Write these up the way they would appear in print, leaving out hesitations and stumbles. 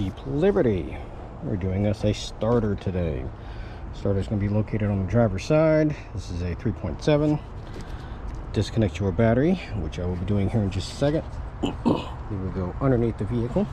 cheap Liberty. We're doing us a starter today. Starter is going to be located on the driver's side. This is a 3.7. Disconnect your battery, which I will be doing here in just a second. We will go underneath the vehicle.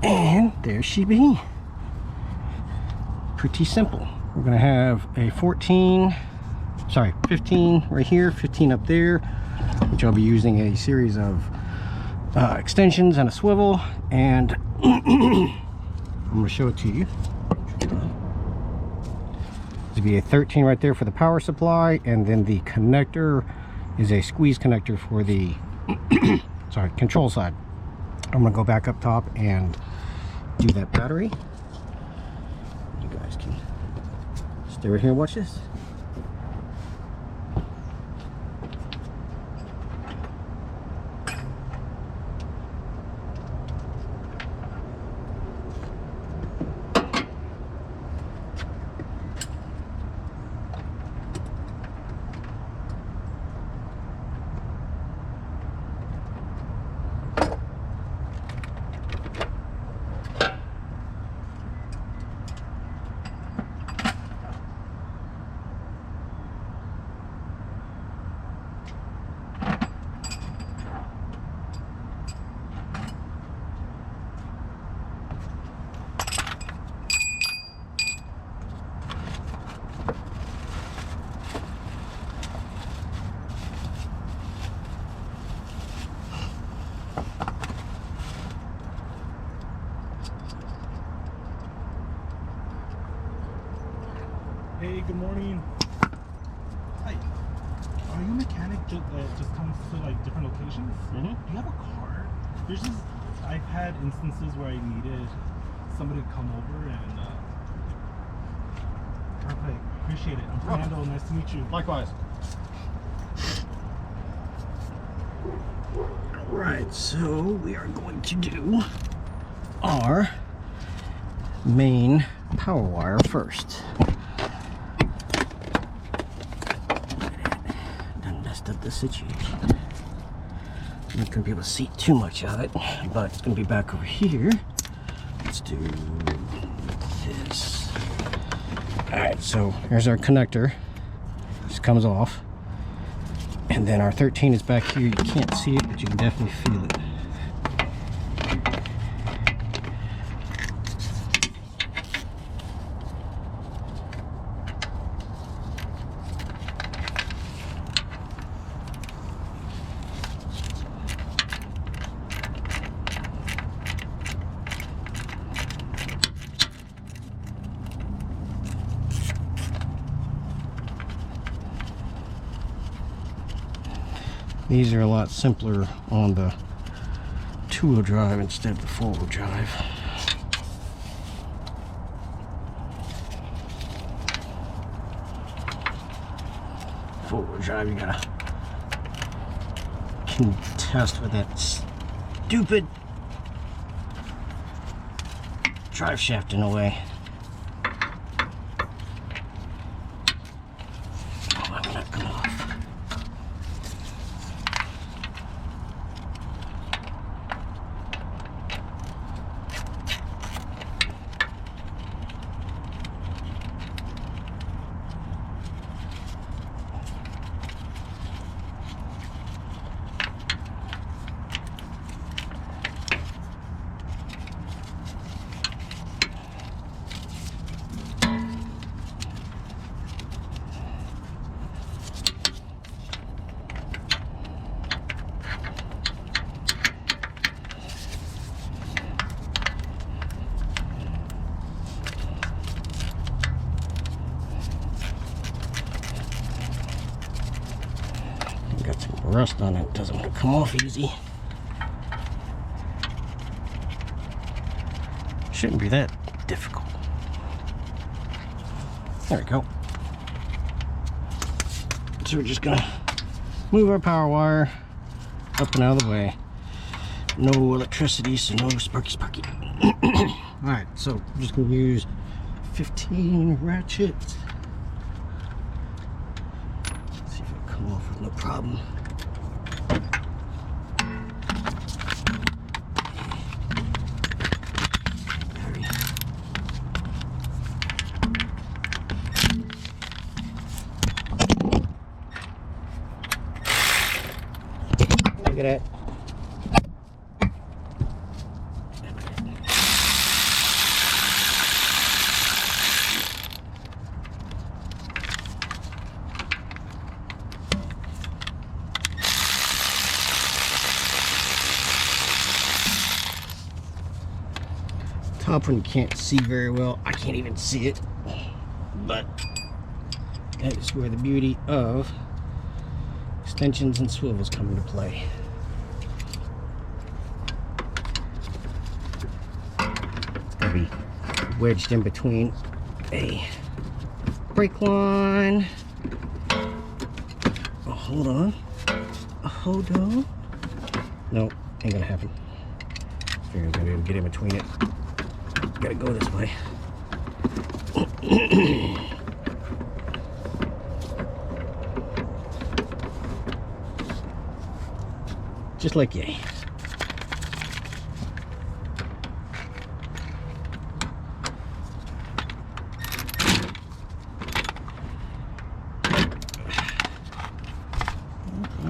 And there she be. Pretty simple. We're going to have a 15 right here, 15 up there, which I'll be using a series of extensions and a swivel, and I'm going to show it to you. There'll be a 13 right there for the power supply, and then the connector is a squeeze connector for the control side. I'm going to go back up top and do that battery. You guys can stay right here and watch this. Hey, good morning. Hi. Are you a mechanic that just comes to like different locations? Mm-hmm. Do you have a car? There's just, I've had instances where I needed somebody to come over and perfect. Appreciate it. I'm Fernando. Nice to meet you. Likewise. Alright, so we are going to do our main power wire first. Done messed up the situation. I'm not going to be able to see too much of it, but it's going to be back over here. Let's do this. Alright, so here's our connector. This comes off. And then our 13 is back here. You can't see it, but you can definitely feel it. These are a lot simpler on the two-wheel drive instead of the four-wheel drive. Four-wheel drive, you gotta contest with that stupid drive shaft in a way. Oh, I'm not coming off. Got some rust on it, doesn't want to come off easy. Shouldn't be that difficult. There we go. So we're just gonna move our power wire up and out of the way. No electricity, so no sparky. Alright, so I'm just gonna use 15 ratchets. See if it'll come off with no problem. Look at that. Top one you can't see very well. I can't even see it. But that is where the beauty of extensions and swivels come into play. It's going to be wedged in between a brake line. Oh, hold on. Hold on. No, ain't going to happen. Figure I'm going to be able to get in between it. Gotta go this way. Just like yay.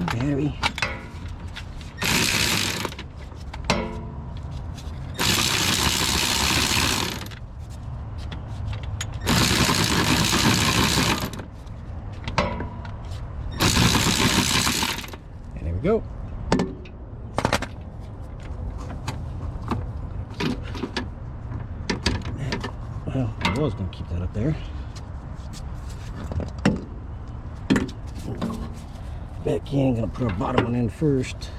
Battery. And there we go. Well, I was going to keep that up there. Back in, going to put our bottom one in first,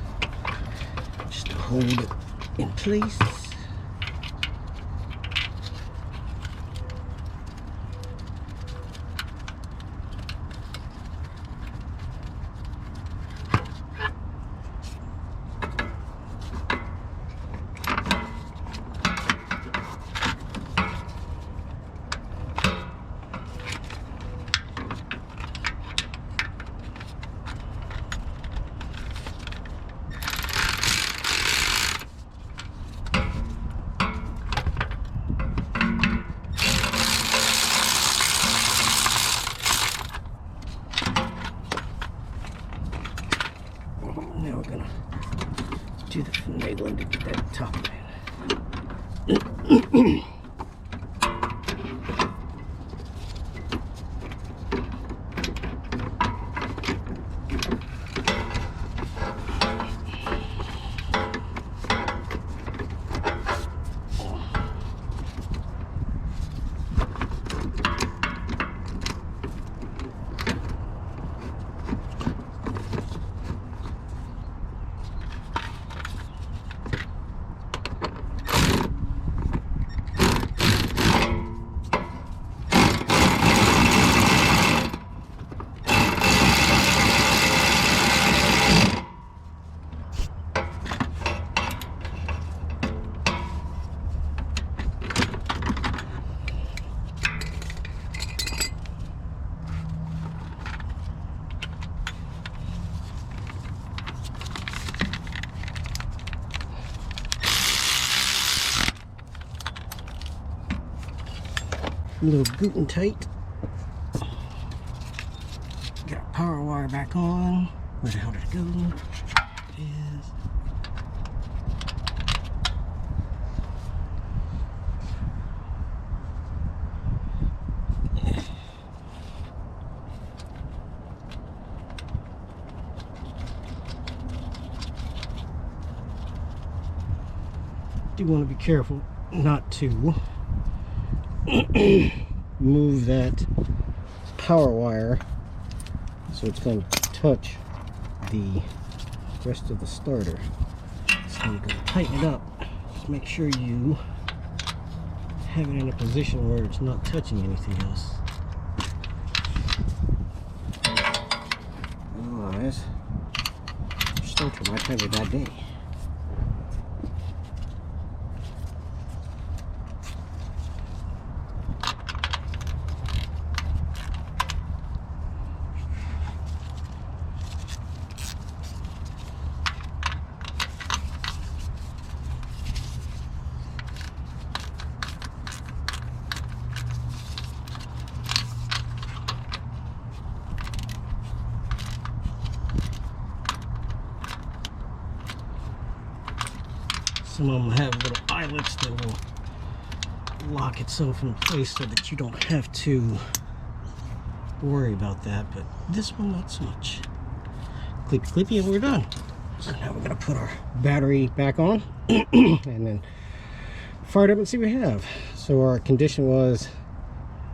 just to hold it in place. Now we're gonna do the finagling to get that top in. A little Guten tight. Got our power wire back on. Where the hell did it go? It is. Do want to be careful not to move that power wire so it's going to touch the rest of the starter. So you're going to tighten it up. Just make sure you have it in a position where it's not touching anything else. Otherwise, your starter might have a bad day. Some of them have little eyelets that will lock itself in place so that you don't have to worry about that, but this one not so much. Clippy clippy, and we're done. So now we're gonna put our battery back on and then fire it up and see what we have. So our condition was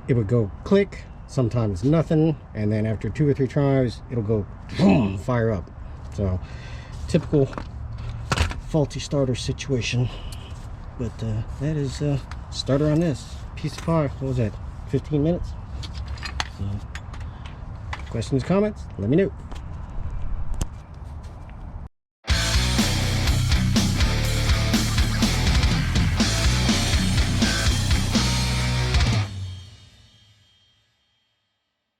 it would go click, sometimes nothing, and then after 2 or 3 tries it'll go boom, fire up. So typical faulty starter situation, but that is starter on this PC5. What was that, 15 minutes? So questions, comments, let me know.